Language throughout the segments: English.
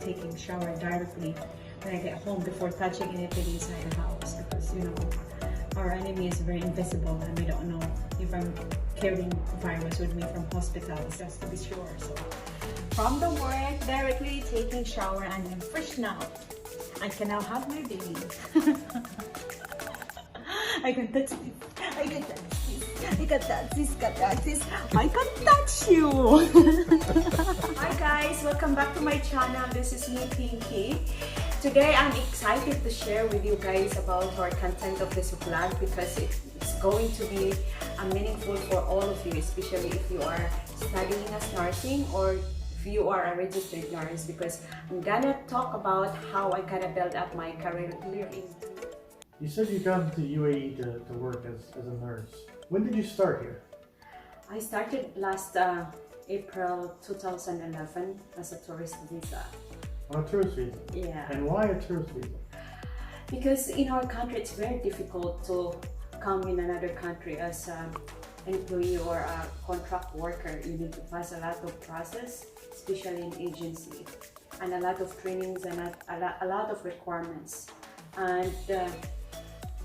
taking shower directly when I get home before touching anything inside the house, because you know our enemy is very invisible and we don't know if I'm carrying virus with me from hospitals, just to be sure. So from the work, directly taking shower, and I'm fresh now. I can now have my baby. I can touch this. I can touch this. I can touch this. I can touch you. Hi guys, welcome back to my channel. This is me, Pinky. Today I'm excited to share with you guys about our content of this vlog, because it's going to be meaningful for all of you, especially if you are studying as nursing or if you are a registered nurse, because I'm gonna talk about how I kind of build up my career here in. You said you come to UAE to work as a nurse. When did you start here? I started last April 2011 as a tourist visa. On a tourist visa? Yeah. And why a tourist visa? Because in our country it's very difficult to come in another country as an employee or a contract worker. You need to pass a lot of process, especially in agency, and a lot of trainings and a lot of requirements. And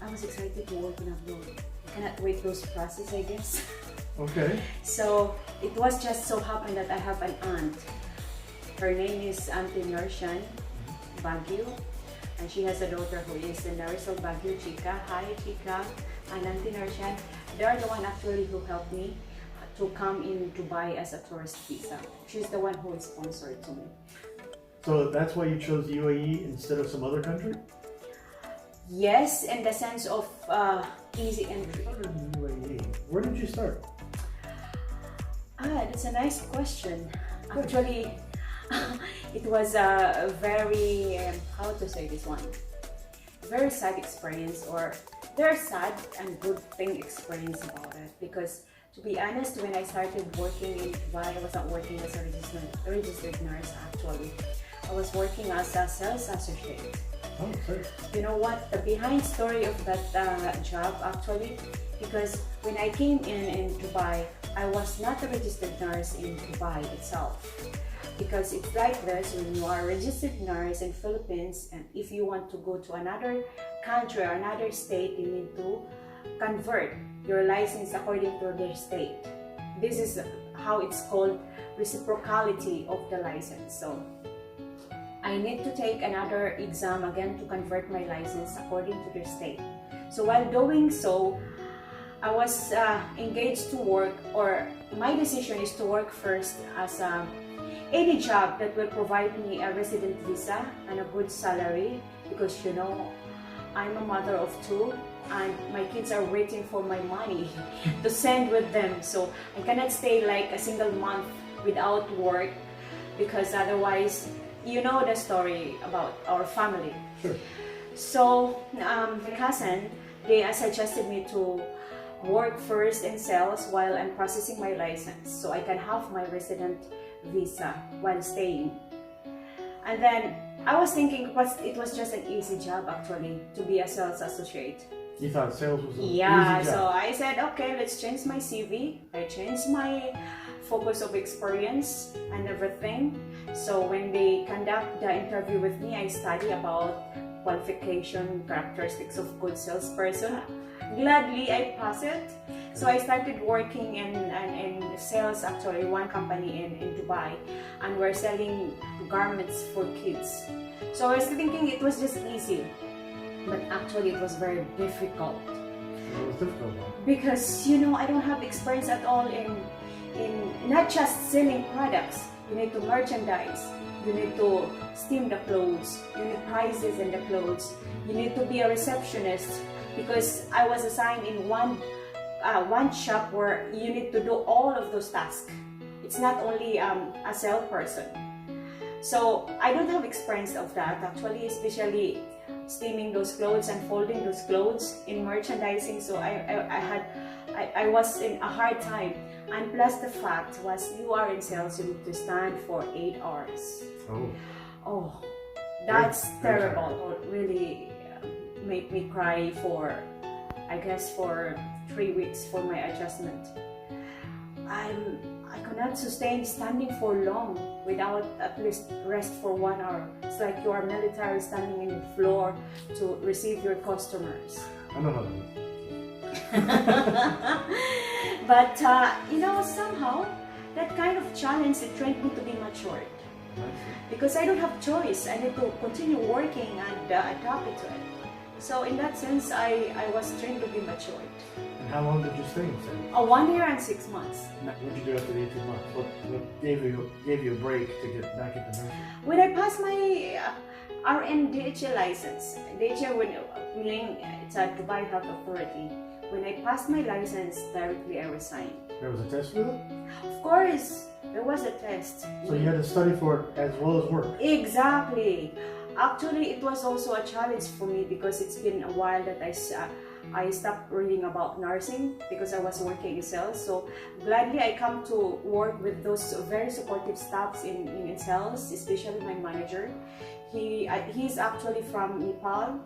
I was excited to work in abroad. I cannot wait those process, I guess. Okay. So it was just so happened that I have an aunt. Her name is Auntie Nershan Baguio, and she has a daughter who is the nurse of Baguio, Chica. Hi, Chica. And Auntie Nershan, they are the one actually who helped me to come in Dubai as a tourist visa. She's the one who is sponsored to me. So that's why you chose UAE instead of some other country? Yes, in the sense of easy entry. You started in UAE. Where did you start? That's a nice question. Actually, it was a very, how to say this one, very sad experience, or very sad and good thing experience about it. Because to be honest, when I started working in Dubai, I wasn't working as a registered nurse actually. I was working as a sales associate. Oh, sorry. You know what, the behind story of that job actually, because when I came in Dubai, I was not a registered nurse in Dubai itself. Because it's like this, when you are a registered nurse in Philippines, and if you want to go to another country or another state, you need to convert your license according to their state. This is how it's called reciprocality of the license. So I need to take another exam again to convert my license according to their state. So while doing so, I was engaged to work, or my decision is to work first as any job that will provide me a resident visa and a good salary, because you know I'm a mother of two and my kids are waiting for my money to send with them. So I cannot stay like a single month without work, because otherwise, you know the story about our family. Sure. So my cousin, they suggested me to work first in sales while I'm processing my license, so I can have my resident visa while staying. And then I was thinking, it was just an easy job actually to be a sales associate. You thought sales was an easy Yeah, job? so I said, okay, let's change my CV. I changed my focus of experience and everything. So when they conduct the interview with me, I study about qualification, characteristics of good salesperson. Gladly, I passed it. So I started working in sales, actually, one company in Dubai, and we're selling garments for kids. So I was thinking it was just easy, but actually it was very difficult. It was difficult. Because, you know, I don't have experience at all in not just selling products. You need to merchandise, you need to steam the clothes, you need prices in the clothes, you need to be a receptionist, because I was assigned in one shop where you need to do all of those tasks. It's not only a salesperson. So I don't have experience of that actually, especially steaming those clothes and folding those clothes in merchandising. So I was in a hard time. And plus the fact was, you are in sales, you need to stand for 8 hours. Oh, that's terrible. It really made me cry for, I guess, for 3 weeks for my adjustment. I cannot sustain standing for long without at least rest for 1 hour. It's like you are military standing in the floor to receive your customers. I don't know. But somehow that kind of challenge it trained me to be matured. Because I don't have choice. I need to continue working and adapt to it. So in that sense, I was trained to be matured. And how long did you stay in sales? 1 year and 6 months. What did you do after the 18 months? What gave you a break to get back into nursing? When I passed my RN DHA license, DHA it's a Dubai Health Authority. When I passed my license, directly I resigned. There was a test for that? Of course, there was a test. So you had to study for it as well as work? Exactly. Actually, it was also a challenge for me because it's been a while that I stopped reading about nursing because I was working in sales. So gladly I come to work with those very supportive staffs in sales, especially my manager. He's actually from Nepal.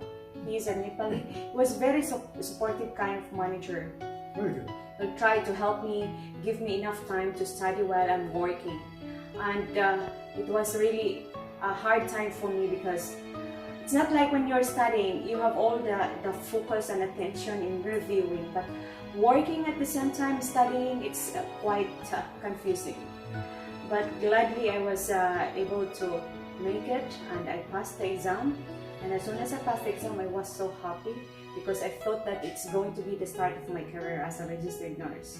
He's a Nepali. He was very supportive kind of manager. Very good. He tried to help me, give me enough time to study while I'm working. And it was really a hard time for me because it's not like when you're studying, you have all the focus and attention in reviewing, but working at the same time studying, it's quite confusing. But gladly I was able to make it and I passed the exam. And as soon as I passed the exam, I was so happy because I thought that it's going to be the start of my career as a registered nurse.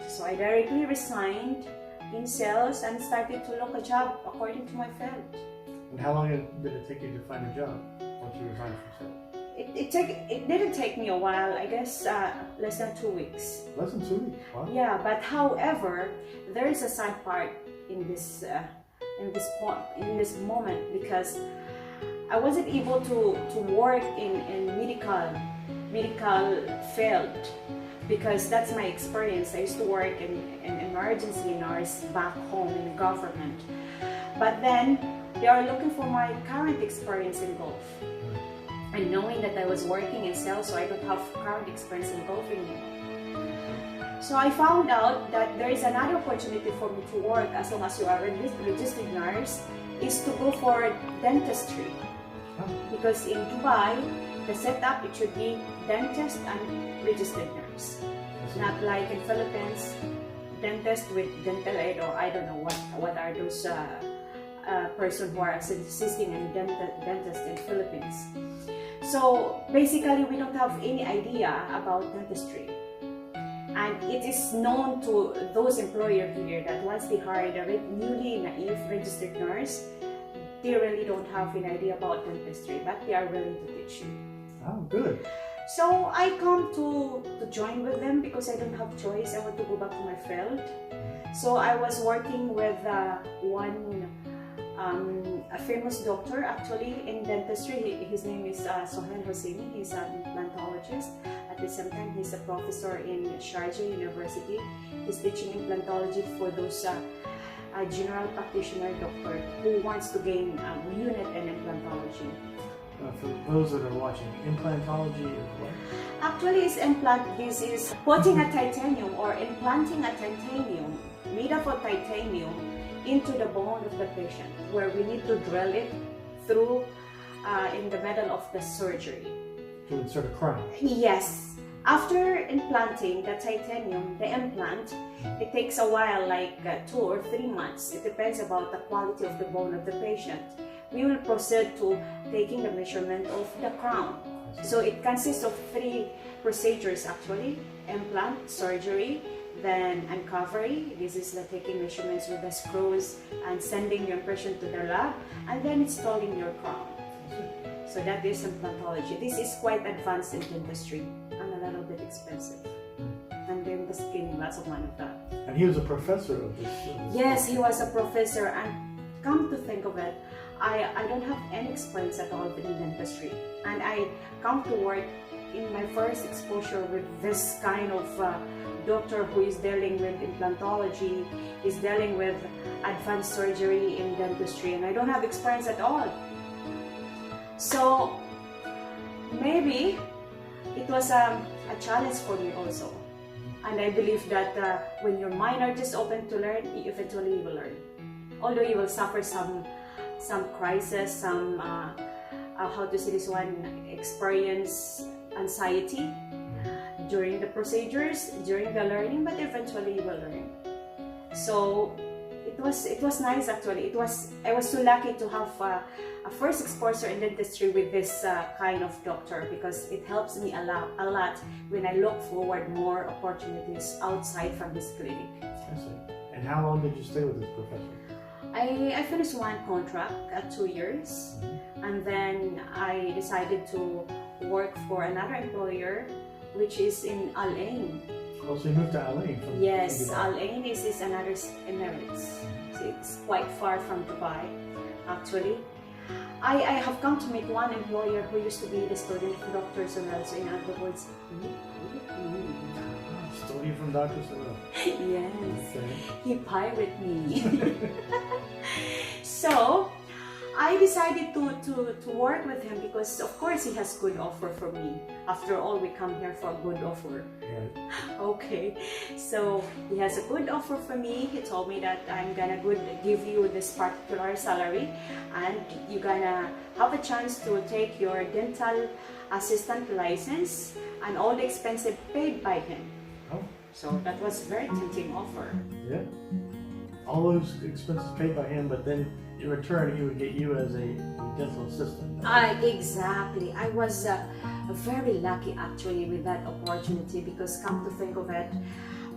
So I directly resigned in sales and started to look a job according to my field. And how long did it take you to find a job once you resigned from sales? It didn't take me a while, I guess less than 2 weeks. Less than 2 weeks? Wow. Yeah, but however, there is a sad part in this moment because I wasn't able to work in medical field because that's my experience. I used to work in emergency nurse back home in the government. But then they are looking for my current experience in Gulf. And knowing that I was working in sales, so I don't have current experience in Gulf anymore. So I found out that there is another opportunity for me to work as long as you are a registered nurse is to go for dentistry. Because in Dubai, the setup, it should be dentist and registered nurse. Not like in Philippines, dentist with dental aid or I don't know what are those person who are assisting in dentist in Philippines. So basically, we don't have any idea about dentistry. And it is known to those employers here that once they hire the newly naive registered nurse, they really don't have an idea about dentistry, but they are willing to teach you. Oh, good. So I come to join with them because I don't have choice. I want to go back to my field. So I was working with a famous doctor actually in dentistry. His name is Sohail Hosseini. He's an implantologist. At the same time, he's a professor in Sharjah University. He's teaching implantology for those general practitioner doctor who wants to gain unit in implantology. For those that are watching, implantology is what? Actually, this is putting a titanium or implanting a titanium made up of titanium into the bone of the patient, where we need to drill it through in the middle of the surgery. To insert a crown? Yes. After implanting the titanium, the implant, it takes a while, like 2 or 3 months. It depends about the quality of the bone of the patient. We will proceed to taking the measurement of the crown. So it consists of 3 procedures actually: implant, surgery, then uncovery. This is the taking measurements with the screws and sending your impression to the lab, and then installing your crown. So that is implantology. This is quite advanced in dentistry and a little bit expensive. And then the skin, lots of money of that. And he was a professor of this? Yes, he was a professor, and come to think of it, I don't have any experience at all in dentistry. And I come to work in my first exposure with this kind of doctor who is dealing with implantology, is dealing with advanced surgery in dentistry, and I don't have experience at all. So maybe it was a challenge for me also. And I believe that when your mind are just open to learn, eventually you will learn. Although you will suffer some crisis, some how to say this one, experience anxiety during the procedures, during the learning, but eventually you will learn. So it was nice actually. I was so lucky to have a first exposure in dentistry with this kind of doctor, because it helps me a lot when I look forward more opportunities outside from this clinic. I see. And how long did you stay with this professor? I finished one contract at 2 years, and then I decided to work for another employer, which is in Al Ain. Oh, so you moved to Al Ain? Yes, Al Ain is another Emirates. So it's quite far from Dubai, actually. I have come to meet one employer who used to be the student for Dr. Sonel, so in other words, Study from Dr. Sonel. yes, Okay. he pirate me. So I decided to work with him because of course he has good offer for me. After all, we come here for a good offer. Right. Okay, so he has a good offer for me. He told me that I'm gonna give you this particular salary, and you're gonna have a chance to take your dental assistant license and all the expenses paid by him. Oh, So that was very tempting offer. yeah. All those expenses paid by him, but then in return he would get you as a dental assistant. Exactly. I was very lucky actually with that opportunity, because come to think of it,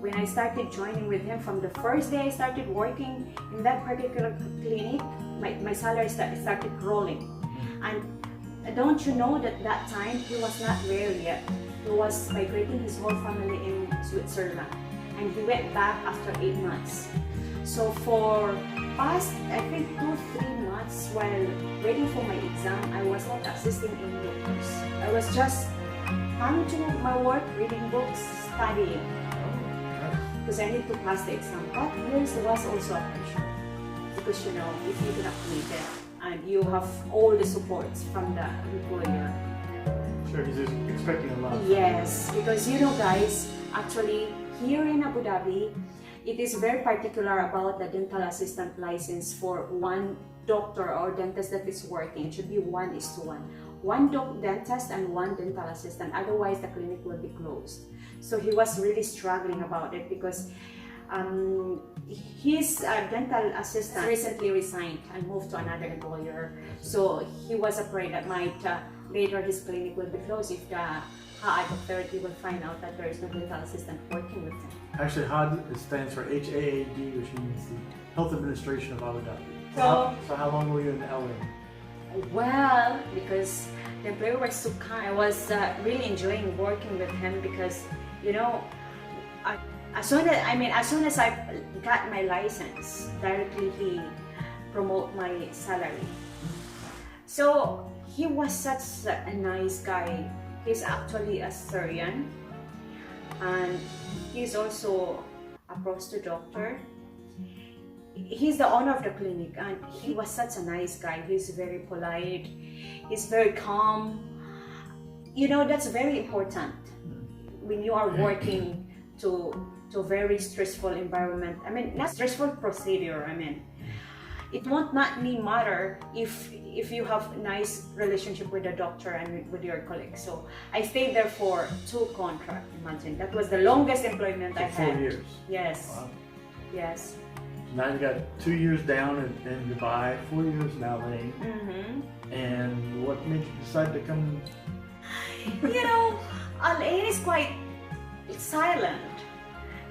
when I started joining with him, from the first day I started working in that particular clinic, my salary started rolling. And don't you know that time he was not there yet. He was migrating his whole family in Switzerland, and he went back after 8 months. So for past, I think 2-3 months while waiting for my exam, I was not assisting any doctors. I was just coming to my work, reading books, studying, because I need to pass the exam. But there was also a pressure, because you know, if you cannot meet it and you have all the supports from the employer. Sure, he's expecting a lot. Yes, because you know guys, actually here in Abu Dhabi, it is very particular about the dental assistant license for one doctor or dentist that is working. It should be 1:1. One dentist and one dental assistant, otherwise the clinic will be closed. So he was really struggling about it, because his dental assistant recently resigned and moved to another employer. So he was afraid that later his clinic will be closed if the HAAD authority will find out that there is no dental assistant working with him. Actually, HAAD stands for HAAD, which means the Health Administration of Abu Dhabi. So how long were you in LA? Well, because the employer was so kind, I was really enjoying working with him, because you know, as soon as I got my license, directly he promote my salary. So he was such a nice guy. He's actually a Syrian, and he's also a prostate doctor. He's the owner of the clinic, and he was such a nice guy. He's very polite, he's very calm. You know, that's very important when you are working to a very stressful environment. I mean, not stressful procedure, I mean. It won't not really matter if you have a nice relationship with the doctor and with your colleagues. So I stayed there for 2 contracts. Imagine, that was the longest employment I had. 4 years. Yes. Wow. Yes. Now you got 2 years down in Dubai, 4 years in LA. And what made you decide to come? You know, Al Ain is quite silent.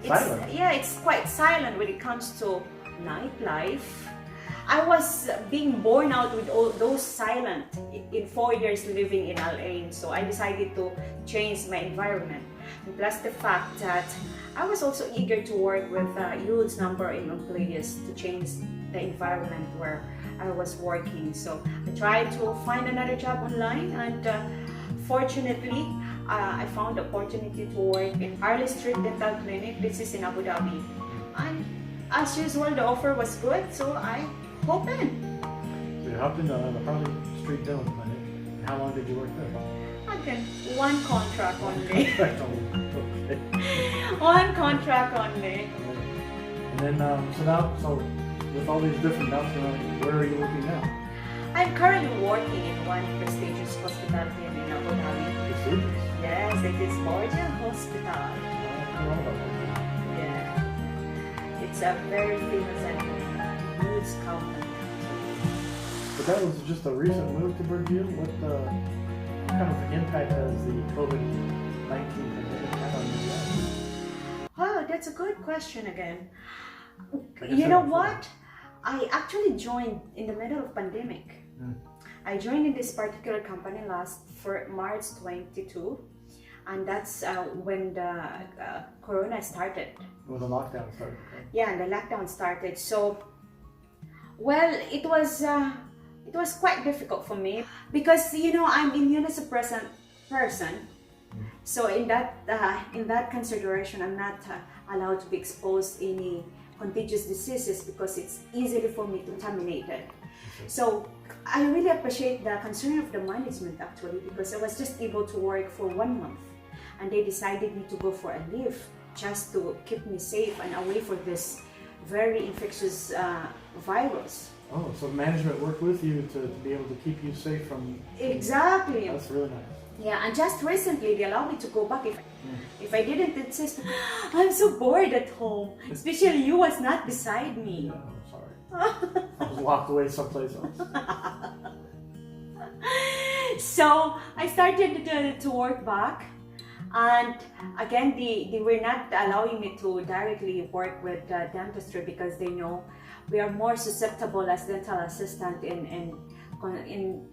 Silent? Yeah, it's quite silent when it comes to nightlife. I was being born out with all those silent in 4 years living in Al Ain, so I decided to change my environment. And plus the fact that I was also eager to work with a huge number of employees to change the environment where I was working. So I tried to find another job online, and fortunately I found the opportunity to work in Harley Street Dental Clinic. This is in Abu Dhabi, and as usual the offer was good, so I hopped in. So you hopped into the Harley Street Dental Clinic. How long did you work there? Again, one contract only. Contract only. Okay. One contract only. And then, so with all these different jobs going on, where are you working now? I'm currently working in one prestigious hospital here in Abu Dhabi. Prestigious? Yes, it is Borgia Hospital. I don't know about that. Yeah. It's a very famous and huge company. But that was just a recent move to Brazil. What kind of impact has the COVID-19 pandemic had on you guys? Oh, that's a good question again. Like I You said know before. what? I actually joined in the middle of pandemic. I joined in this particular company for March 22, and that's when the Corona started. When the lockdown started. Okay. Yeah, and the lockdown started. So, well, it was quite difficult for me because I'm immunosuppressant person. So in that consideration, I'm not allowed to be exposed any contagious diseases because it's easily for me to contaminate it. So I really appreciate the concern of the management actually, because I was just able to work for 1 month and they decided me to go for a leave just to keep me safe and away from this very infectious virus. Oh, so management worked with you to be able to keep you safe from... Exactly. That's really nice. Yeah, and just recently they allowed me to go back. If I didn't insist, I'm so bored at home. Especially you was not beside me. Yeah, I'm sorry. I was locked away someplace else. So I started to work back, and again they were not allowing me to directly work with dentistry because they know we are more susceptible as dental assistant in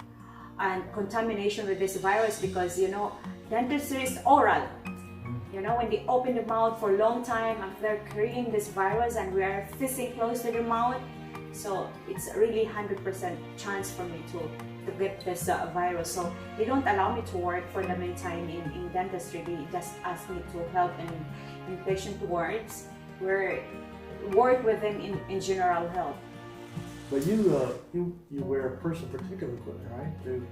contamination with this virus because dentistry is oral. When they open the mouth for a long time after carrying this virus and we are facing close to the mouth, so it's really 100% chance for me to get this virus. So they don't allow me to work for the meantime in dentistry. They just ask me to help in patient wards where work with them in general health. But you wear personal protective equipment, right? To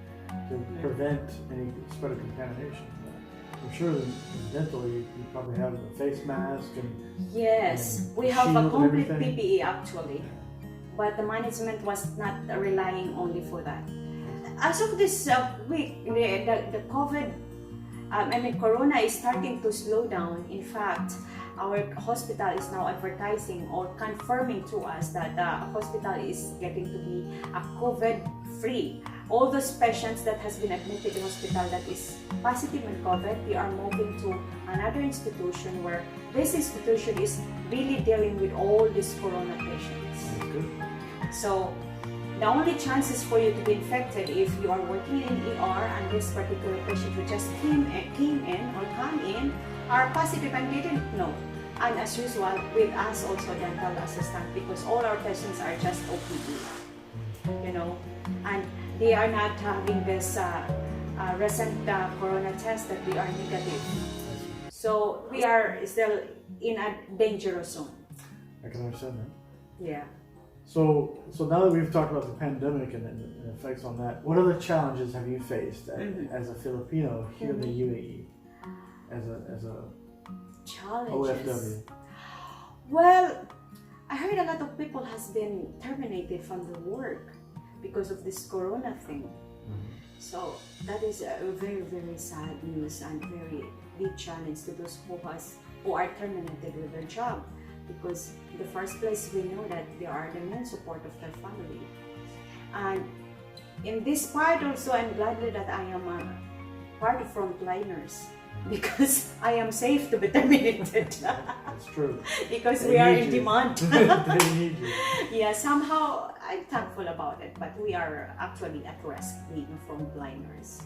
prevent any spread of contamination. I'm sure in dental you probably have a face mask and yes, we have a shield and complete everything. PPE actually, but the management was not relying only for that. As of this week, the COVID, Corona is starting to slow down. In fact, our hospital is now advertising or confirming to us that the hospital is getting to be a COVID-free. All those patients that has been admitted in hospital that is positive in COVID, they are moving to another institution where this institution is really dealing with all these Corona patients. That's good. So the only chances for you to be infected if you are working in ER and this particular patient who just came in are positive and didn't know. And as usual, with us also dental assistant, because all our patients are just OPD, and they are not having this recent Corona test that they are negative. So we are still in a dangerous zone. I can understand that. Yeah. So now that we've talked about the pandemic and the effects on that, what other challenges have you faced as a Filipino here in the UAE, as a Challenges. OFW? Well, I heard a lot of people has been terminated from the work because of this Corona thing. So that is a very, very sad news and very big challenge to those who are terminated with their job, because in the first place we know that they are the main support of their family. And in this part also, I'm glad that I am a part of frontliners because I am safe to be terminated. That's true. Because They we are need in you. demand. They need you. Yeah, somehow I'm thankful about it, but we are actually at risk being frontliners.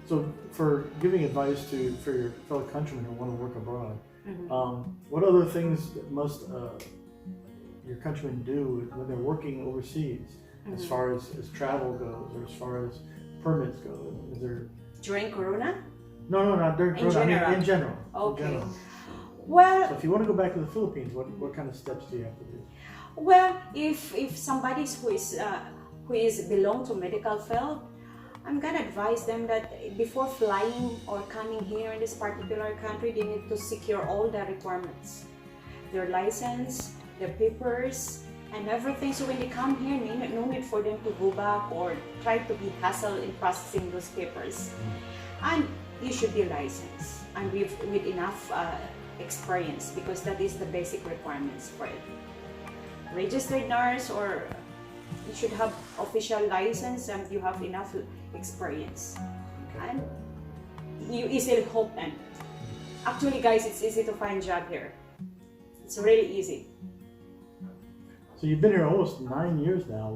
So, for giving advice for your fellow countrymen who want to work abroad, what other things must your countrymen do when they're working overseas, as far as travel goes, or as far as permits go? Is there... During Corona? No, not during Corona. general? I mean, in general. Okay. In general. Well, So if you want to go back to the Philippines, what kind of steps do you have to do? well, if somebody who is belong to medical field, I'm gonna advise them that before flying or coming here in this particular country, they need to secure all the requirements, their license, their papers, and everything. So when they come here, no need for them to go back or try to be hassled in processing those papers. And you should be licensed and with enough experience, because that is the basic requirements for it. Registered nurse, or you should have official license and you have enough experience. And you easily hope them. Actually, guys, it's easy to find job here. It's really easy. So you've been here almost 9 years now.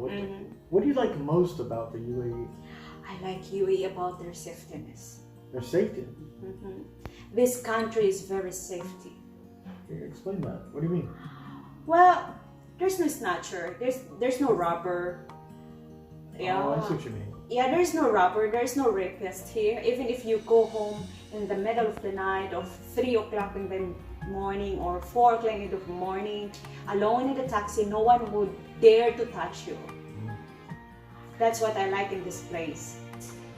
What do you like most about the UAE? I like UAE about their safetyness. Their safety. This country is very safety. Can you explain that? What do you mean? Well, there's no snatcher. There's no robber. Yeah. Oh, I see what you mean. Yeah, there's no robber. There's no rapist here. Even if you go home in the middle of the night, of 3 o'clock in the morning or 4 o'clock in the morning, alone in the taxi, no one would dare to touch you. That's what I like in this place.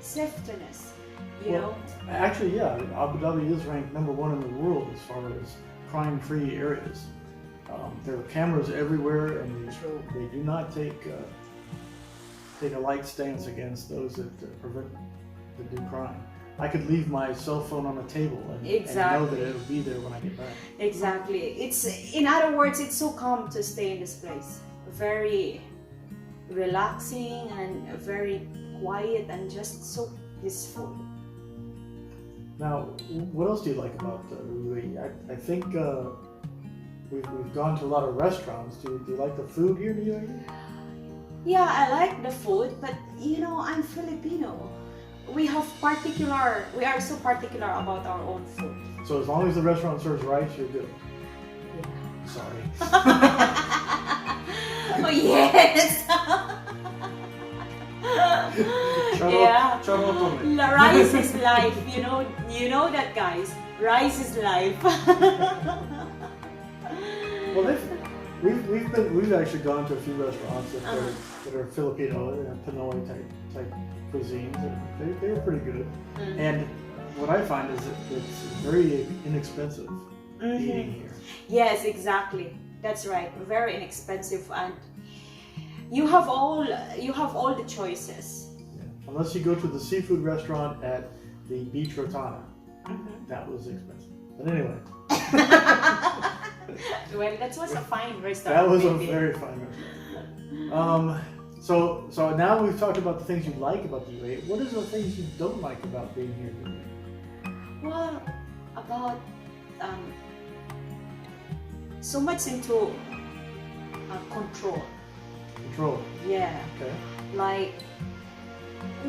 Safetyness. You know? Actually, yeah, Abu Dhabi is ranked #1 in the world as far as crime-free areas. There are cameras everywhere, and they do not take a light stance against those that do crime. I could leave my cell phone on the table and know that it will be there when I get back. Exactly. In other words, it's so calm to stay in this place. Very relaxing and very quiet and just so peaceful. Now, what else do you like about the UAE? I think we've gone to a lot of restaurants. Do you like the food here in the UAE? Yeah, I like the food, but you know, I'm Filipino. We are so particular about our own food. So as long as the restaurant serves rice, you're good. Yeah. Sorry. Oh yes. Shut up on me. Rice is life. You know that, guys. Rice is life. Well, we've actually gone to a few restaurants that are Filipino and Pinoy type cuisines, and they were pretty good. And what I find is that it's very inexpensive eating here. Yes, exactly. That's right. Very inexpensive, and you have all the choices. Yeah. Unless you go to the seafood restaurant at the Beach Rotana, that was expensive. But anyway. Well, that was a fine restaurant. That was a very fine restaurant. So now we've talked about the things you like about the UAE. What are the things you don't like about being here? Well, about so much into control. Control. Yeah. Okay. Like,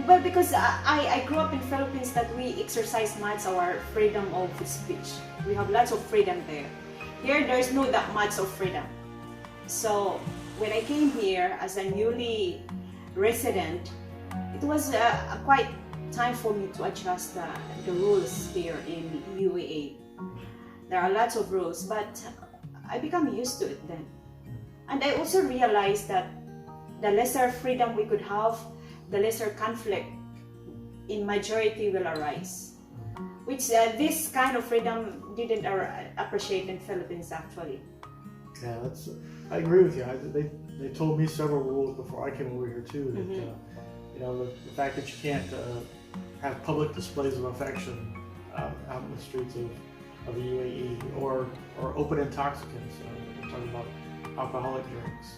well, because I grew up in Philippines that we exercise much our freedom of speech. We have lots of freedom there. Here, there's no that much of freedom. So when I came here as a newly resident, it was a quite time for me to adjust the rules here in UAE. There are lots of rules, but I become used to it then. And I also realized that the lesser freedom we could have, the lesser conflict in majority will arise. Which this kind of freedom didn't appreciate in Philippines actually. Yeah, I agree with you. They told me several rules before I came over here too. That the fact that you can't have public displays of affection out in the streets of the UAE, or open intoxicants. We're talking about alcoholic drinks.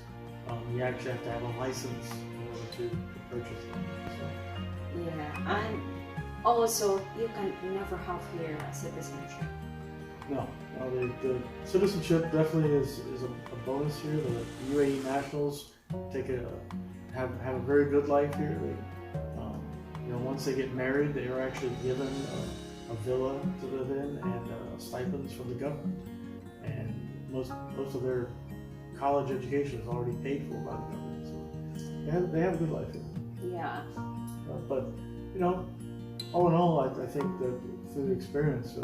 You actually have to have a license in order to purchase them. So. Yeah, and also you can never have here a citizenship. No, the citizenship definitely is a bonus here. The UAE nationals have a very good life here. Once they get married, they are actually given a villa to live in and stipends from the government. And most of their college education is already paid for by the government. So they have a good life here. Yeah. But all in all, I think that through the experience,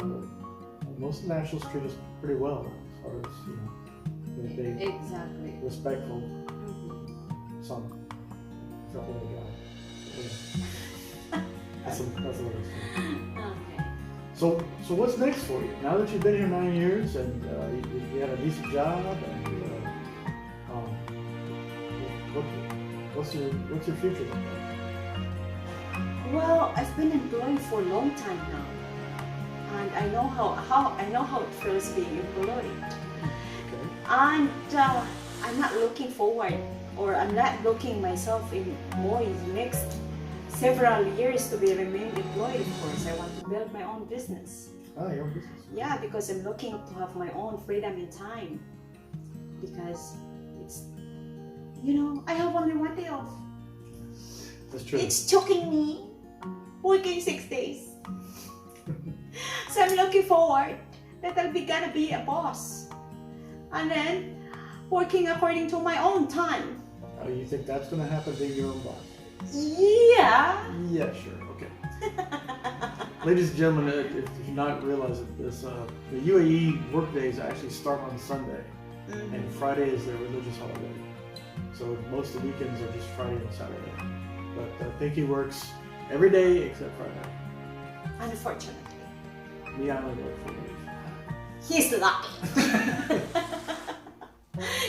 most nationals treat us pretty well as far as they exactly respectful. Some really got. That's another story. Okay. So what's next for you? Now that you've been here 9 years and you had a decent job, and what's your future look like? Well, I've been employed for a long time now, and I know how it feels being employed. Okay. And I'm not looking forward, or I'm not looking myself in more in the next several years to be remain employed. Of course, I want to build my own business. Ah, your own business. Yeah, because I'm looking to have my own freedom and time. Because it's, I have only one day off. That's true. It's choking me, working 6 days. So I'm looking forward that I'll be gonna be a boss, and then working according to my own time. Oh, you think that's going to happen, being your own boss? Yeah. Yeah, sure. Okay. Ladies and gentlemen, if you not realize it, the UAE work days actually start on Sunday, and Friday is their religious holiday. So most of the weekends are just Friday and Saturday. But Pinky works every day except Friday. Unfortunately. Me, I only work 4 days. He's lucky.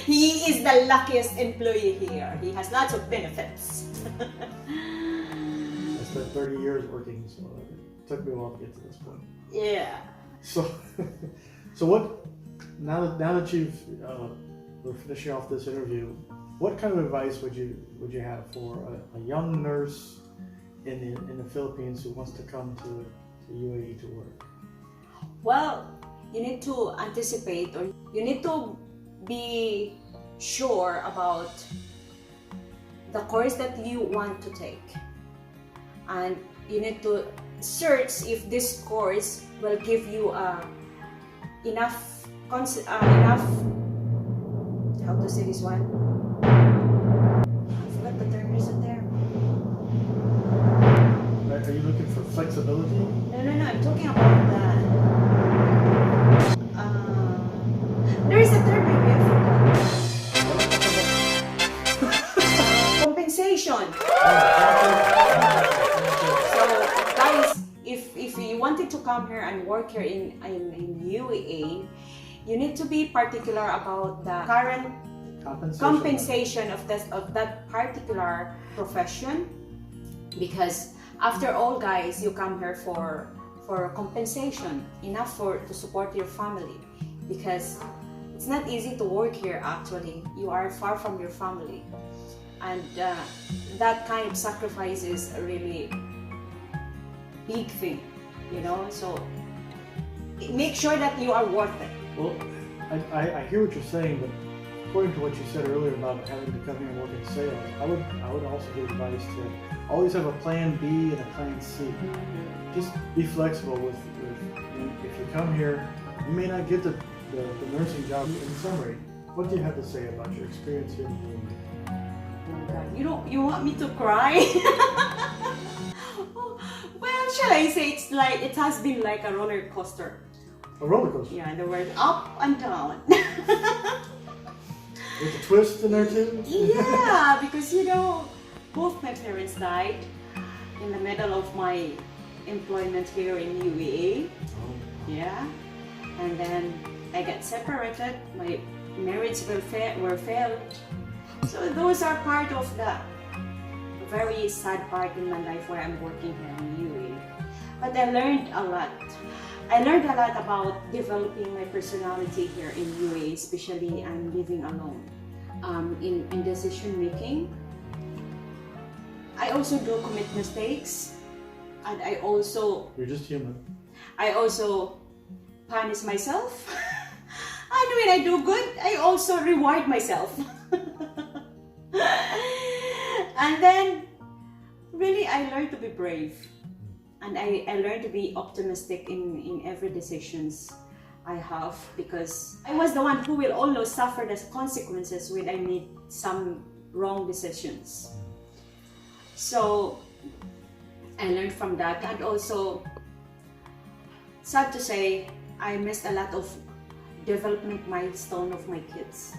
He is the luckiest employee here. He has lots of benefits. I spent 30 years working, so it took me a while to get to this point. Yeah. So what? Now that we're finishing off this interview, what kind of advice would you have for a young nurse in the Philippines who wants to come to UAE to work? Well, you need to anticipate, or you need to be sure about the course that you want to take, and you need to search if this course will give you enough how to say this one. I forgot the term. There's a term. Are you looking for flexibility? No. I'm talking about there is a term, maybe I forgot. Compensation. So, guys, if you wanted to come here and work here in UAE, you need to be particular about the current compensation of that particular profession, because after all, guys, you come here for compensation enough to support your family, because it's not easy to work here. Actually, you are far from your family, and that kind of sacrifice is a really big thing, so make sure that you are worth it. Well, I hear what you're saying, but according to what you said earlier about having to come here and work in sales, I would also give advice to always have a plan B and a plan C. Just be flexible with if you come here, you may not get the nursing job. In summary, what do you have to say about your experience here in UAE? Oh God, you want me to cry? Well, shall I say it has been like a roller coaster. A roller coaster? Yeah, the word up and down. With a twist in there too? Yeah, because both my parents died in the middle of my employment here in UAE. Oh. Yeah, and then I got separated. My marriage were failed. So those are part of the very sad part in my life where I'm working here in UAE. But I learned a lot. I learned a lot about developing my personality here in UAE, especially I'm living alone. In decision making, I also do commit mistakes, and You're just human. I also punish myself. And when I do good, I also reward myself. And then, really, I learned to be brave. And I learned to be optimistic in every decisions I have, because I was the one who will always suffer the consequences when I made some wrong decisions. So I learned from that, and also, sad to say, I missed a lot of development milestone of my kids.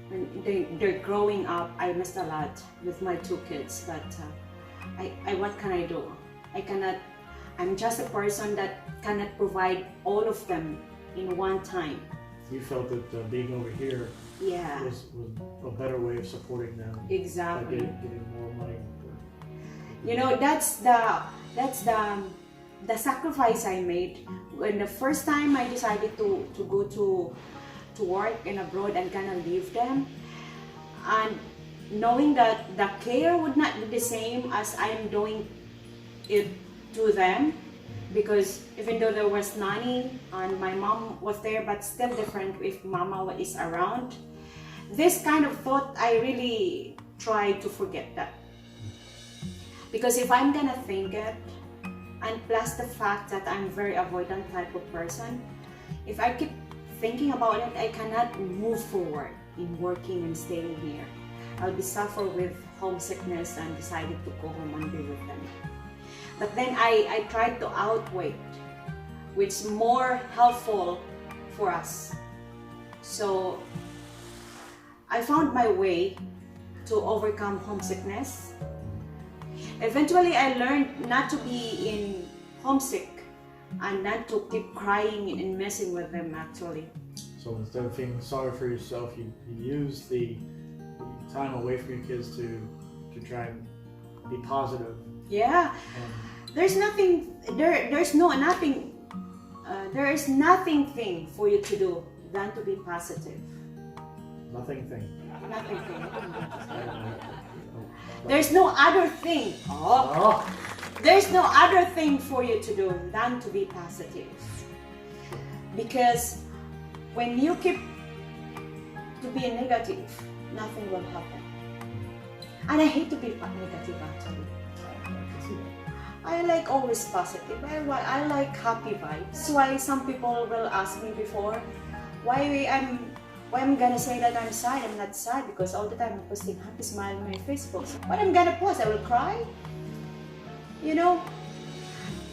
When they're growing up, I missed a lot with my two kids, but what can I do? I'm just a person that cannot provide all of them in one time. You felt that being over here Yeah. was a better way of supporting them. Exactly. By getting more money. You know, that's the sacrifice I made when the first time I decided to go to work in abroad and kind of leave them, and knowing that the care would not be the same as I am doing it to them, because even though there was nanny and my mom was there, but still different if mama is around. This kind of thought, I really try to forget that. Because if I'm gonna think it, and plus the fact that I'm very avoidant type of person, if I keep thinking about it, I cannot move forward in working and staying here. I'll be suffer with homesickness and decided to go home and be with them. But then I tried to outweigh which is more helpful for us. So I found my way to overcome homesickness. Eventually, I learned not to be in homesick and not to keep crying and messing with them actually. So instead of feeling sorry for yourself, you use the time away from your kids to try and be positive. Yeah, there's nothing. There is nothing thing for you to do than to be positive. Nothing thing. Nothing thing. There's no other thing. There's no other thing for you to do than to be positive. Because when you keep to be negative, nothing will happen. And I hate to be negative actually. I like always positive. I like happy vibes. That's why some people will ask me before why I'm gonna say that I'm sad. I'm not sad because all the time I'm posting happy smile on my Facebook. What I'm gonna post? I will cry. You know,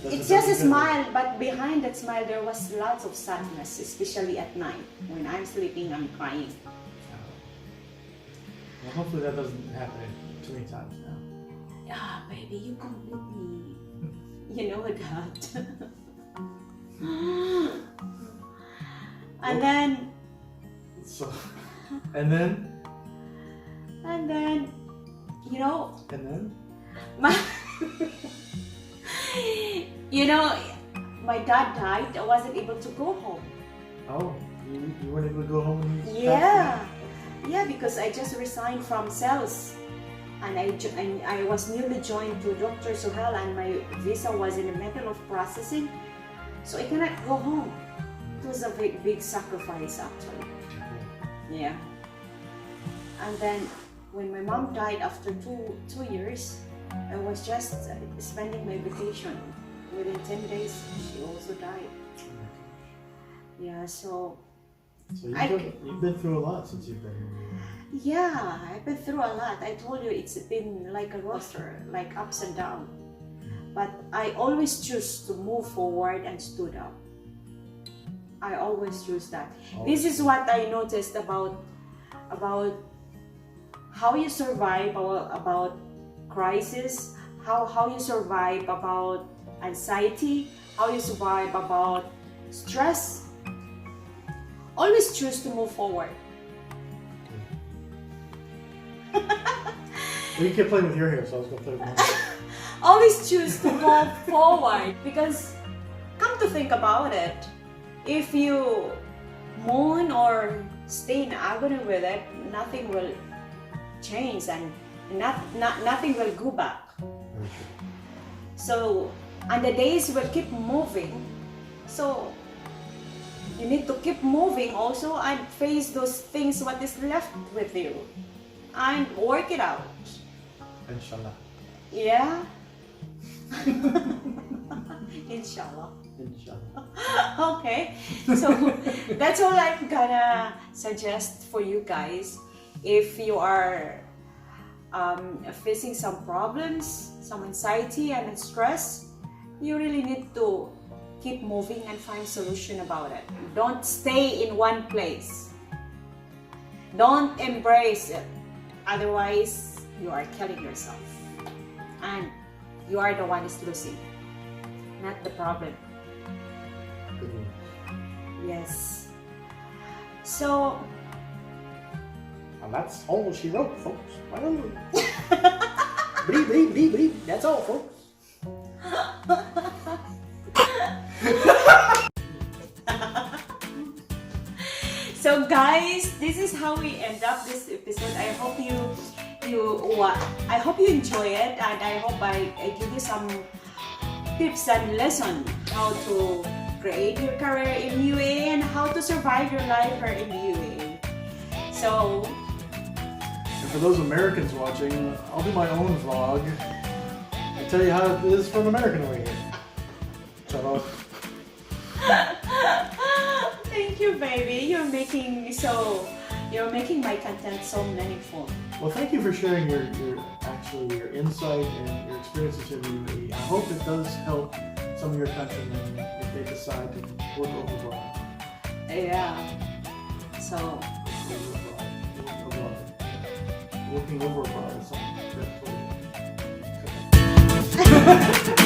it's just a smile, but behind that smile there was lots of sadness, especially at night when I'm sleeping. I'm crying. Well, hopefully that doesn't happen too many times now. Yeah, baby, you complete me. You know that. And then. So, and then, you know. And then. My dad died. I wasn't able to go home. Oh, you weren't able to go home when he Yeah, yeah, because I just resigned from sales, and I was newly joined to Dr. Sohel, and my visa was in the middle of processing, so I cannot go home. It was a big sacrifice actually. Yeah. And then when my mom died after two years, I was just spending my vacation. Within 10 days, she also died. Yeah, so you've been through a lot since you've been here. Yeah, I've been through a lot. I told you it's been like a roller, like ups and downs. But I always choose to move forward and stood up. I always choose that. This is what I noticed about how you survive about crisis, how you survive about anxiety, how you survive about stress. Always choose to move forward. Well, you kept playing with your hair, so I was going to play with mine. Always choose to move forward, because come to think about it, if you moan or stay in agony with it, nothing will change and nothing will go back. So, and the days will keep moving. So, you need to keep moving also and face those things what is left with you and work it out. Inshallah. Yeah. Inshallah. Okay, so that's all I'm gonna suggest for you guys. If you are facing some problems, some anxiety and stress, you really need to keep moving and find solution about it. Don't stay in one place. Don't embrace it. Otherwise, you are killing yourself. And you are the one who's losing. not the problem. Good one. Yes. So, And that's all she wrote, folks. Well, bleep, bleep, bleep, bleep. That's all, folks. so guys, this is how we end up this episode. I hope I hope you enjoy it, and I hope I give you some tips and lesson how to create your career in UAE and how to survive your life here in the UAE. So, And for those Americans watching, I'll do my own vlog and tell you how it is for an American over here. Shut up. thank you, baby. You're making my content so meaningful. Well, thank you for sharing your insight and your experiences in the UAE. I hope it does help some of your countrymen if they decide to work abroad. Yeah. So. Working over abroad is something that's